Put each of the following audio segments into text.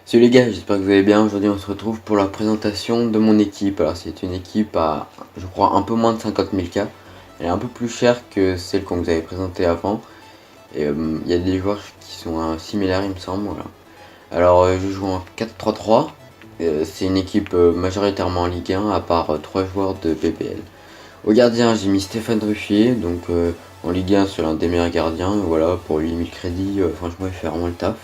Salut les gars, j'espère que vous allez bien. Aujourd'hui on se retrouve pour la présentation de mon équipe. Alors c'est une équipe à, je crois, un peu moins de 50 000 K. Elle est un peu plus chère que celle qu'on vous avait présentée avant. Et il y a des joueurs qui sont similaires il me semble. Voilà. Alors je joue en 4-3-3. C'est une équipe majoritairement en Ligue 1 à part 3 joueurs de BBL. Au gardien j'ai mis Stéphane Ruffier. Donc en Ligue 1 c'est l'un des meilleurs gardiens. Voilà, pour 8000 crédits, franchement il fait vraiment le taf.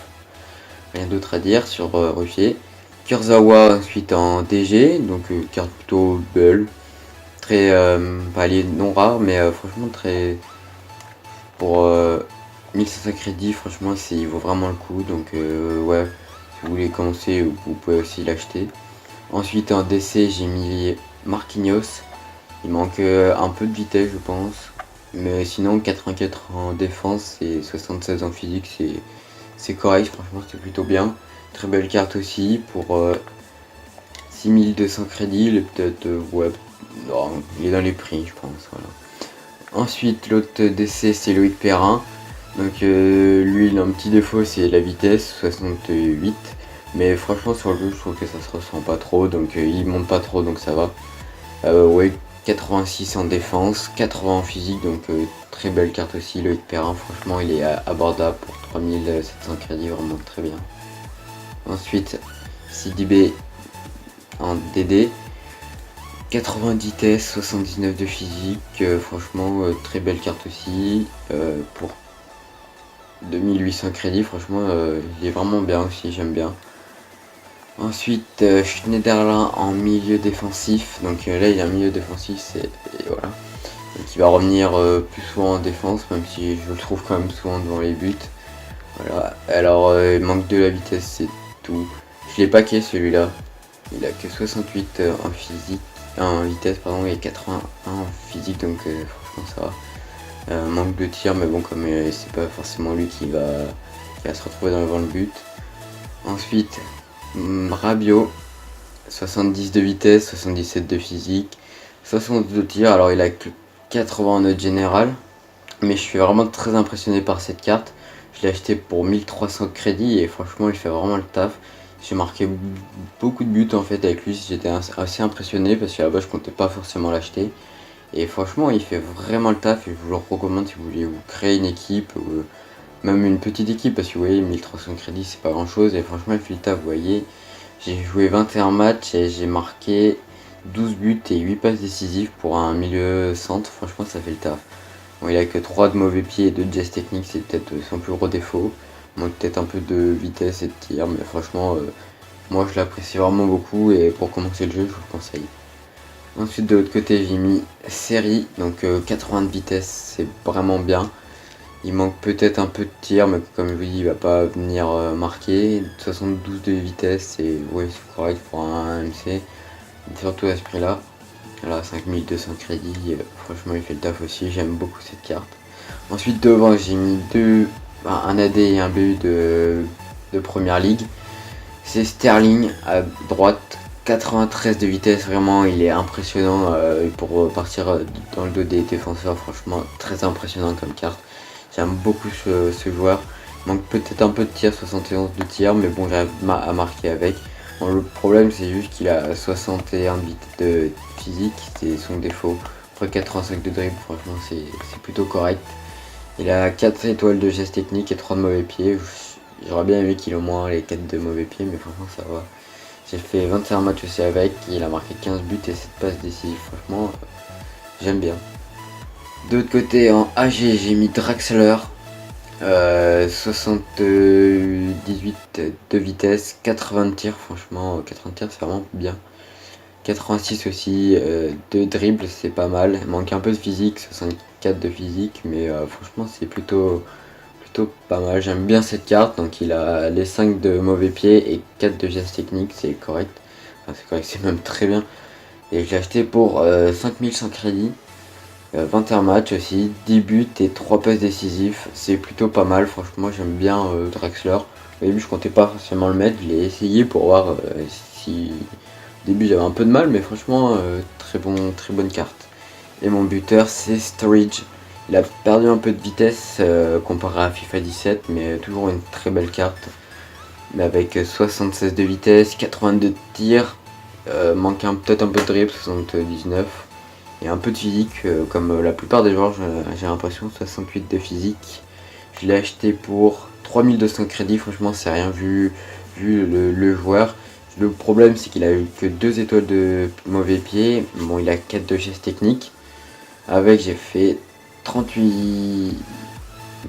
Rien d'autre à dire sur Ruffier. Kurzawa ensuite en DG, donc carte plutôt belle, très palier non rare, mais franchement très pour 1500 crédits, franchement il vaut vraiment le coup, donc ouais, si vous voulez commencer, vous pouvez aussi l'acheter. Ensuite en DC j'ai mis Marquinhos, il manque un peu de vitesse je pense, mais sinon 84 en défense et 76 en physique c'est correct, franchement c'est plutôt bien. Très belle carte aussi pour 6200 crédits, il est peut-être ouais, non, il est dans les prix je pense, voilà. Ensuite l'autre DC c'est Loïc Perrin, donc lui il a un petit défaut, c'est la vitesse 68, mais franchement sur le jeu je trouve que ça se ressent pas trop, donc il monte pas trop donc ça va. Ouais, 86 en défense, 80 en physique, donc très belle carte aussi. Loïc Perrin, franchement il est abordable pour 3700 crédits, vraiment très bien. Ensuite Sidibé en DD, 80 vitesse, 79 de physique, franchement très belle carte aussi, pour 2800 crédits, franchement il est vraiment bien aussi, j'aime bien. Ensuite Schneiderlin en milieu défensif, donc là il a un milieu défensif et voilà. Donc il va revenir plus souvent en défense, même si je le trouve quand même souvent devant les buts. Voilà. Alors il manque de la vitesse, c'est tout. Je l'ai paqué celui-là. Il a que 68 en physique, en vitesse pardon, et 81 en physique, donc franchement ça va. Manque de tir, mais bon comme c'est pas forcément lui qui va se retrouver devant le but. Ensuite Rabiot, 70 de vitesse, 77 de physique, 62 de tir. Alors il a que 80 en note générale, mais je suis vraiment très impressionné par cette carte. Je l'ai acheté pour 1300 crédits et franchement il fait vraiment le taf. J'ai marqué beaucoup de buts en fait avec lui, j'étais assez impressionné parce qu'à la base je comptais pas forcément l'acheter. Et franchement il fait vraiment le taf et je vous le recommande si vous voulez vous créer une équipe, ou même une petite équipe, parce que vous voyez 1300 crédits c'est pas grand chose et franchement il fait le taf, vous voyez. J'ai joué 21 matchs et j'ai marqué 12 buts et 8 passes décisives pour un milieu centre, franchement ça fait le taf. Bon, il a que 3 de mauvais pieds et 2 de geste technique, c'est peut-être son plus gros défaut. Il manque peut-être un peu de vitesse et de tir, mais franchement, moi je l'apprécie vraiment beaucoup et pour commencer le jeu, je vous le conseille. Ensuite, de l'autre côté, j'ai mis série, donc 80 de vitesse, c'est vraiment bien. Il manque peut-être un peu de tir, mais comme je vous dis, il va pas venir marquer. 72 de vitesse, c'est ouais, c'est correct pour un MC, surtout à ce prix-là. Voilà, 5200 crédits, franchement il fait le taf aussi, j'aime beaucoup cette carte. Ensuite devant j'ai mis un AD et un BU de première ligue. C'est Sterling à droite, 93 de vitesse, vraiment il est impressionnant pour partir dans le dos des défenseurs, franchement très impressionnant comme carte. J'aime beaucoup ce joueur. Il manque peut-être un peu de tir, 71 de tir, mais bon j'arrive à marquer avec. Bon, le problème c'est juste qu'il a 61 de physique, c'est son défaut. Après 85 de dribble, franchement c'est plutôt correct. Il a 4 étoiles de geste technique et 3 de mauvais pieds. J'aurais bien aimé qu'il ait au moins les 4 de mauvais pieds, mais franchement ça va. J'ai fait 21 matchs aussi avec, il a marqué 15 buts et 7 passes décisives, franchement j'aime bien. De l'autre côté en AG j'ai mis Draxler. 78 de vitesse, 80 de tir, franchement 80 de tir c'est vraiment bien. 86 aussi de dribble, c'est pas mal. Il manque un peu de physique, 64 de physique, mais franchement c'est plutôt pas mal. J'aime bien cette carte, donc il a les 5 de mauvais pieds et 4 de gestes techniques, c'est correct. Enfin, c'est correct, c'est même très bien. Et je l'ai acheté pour 5100 crédits. 21 matchs aussi, 10 buts et 3 passes décisives, c'est plutôt pas mal, franchement j'aime bien Draxler. Au début je comptais pas forcément le mettre, je l'ai essayé pour voir si... Au début j'avais un peu de mal, mais franchement très bonne carte. Et mon buteur c'est Sturridge, il a perdu un peu de vitesse comparé à FIFA 17, mais toujours une très belle carte. mais avec 76 de vitesse, 82 de tir, manque peut-être un peu de dribble, 79, et un peu de physique, comme la plupart des joueurs, j'ai l'impression, 68 de physique. Je l'ai acheté pour 3200 crédits, franchement c'est rien vu le joueur. Le problème c'est qu'il a eu que 2 étoiles de mauvais pied, bon il a 4 de geste technique. Avec j'ai fait 38...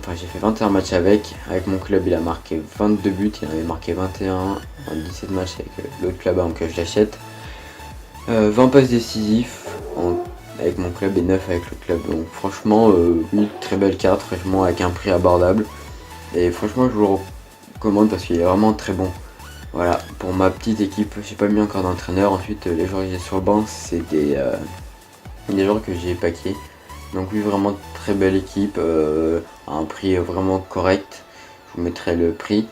Enfin j'ai fait 21 matchs avec mon club il a marqué 22 buts, il en avait marqué 21 en 17 matchs avec l'autre club avant que je l'achète. 20 passes décisifs avec mon club et 9 avec le club, donc franchement oui, très belle carte, franchement avec un prix abordable. Et franchement je vous le recommande parce qu'il est vraiment très bon. Voilà, pour ma petite équipe, j'ai pas mis encore d'entraîneur. Ensuite les joueurs que j'ai sur le banc c'est des joueurs que j'ai paqués. Donc oui, vraiment très belle équipe, à un prix vraiment correct. Je vous mettrai le prix.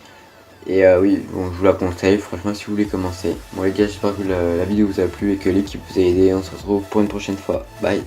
Et oui, bon, je vous la conseille, franchement si vous voulez commencer. Bon les gars, j'espère que la vidéo vous a plu et que l'équipe vous a aidé. On se retrouve pour une prochaine fois. Bye.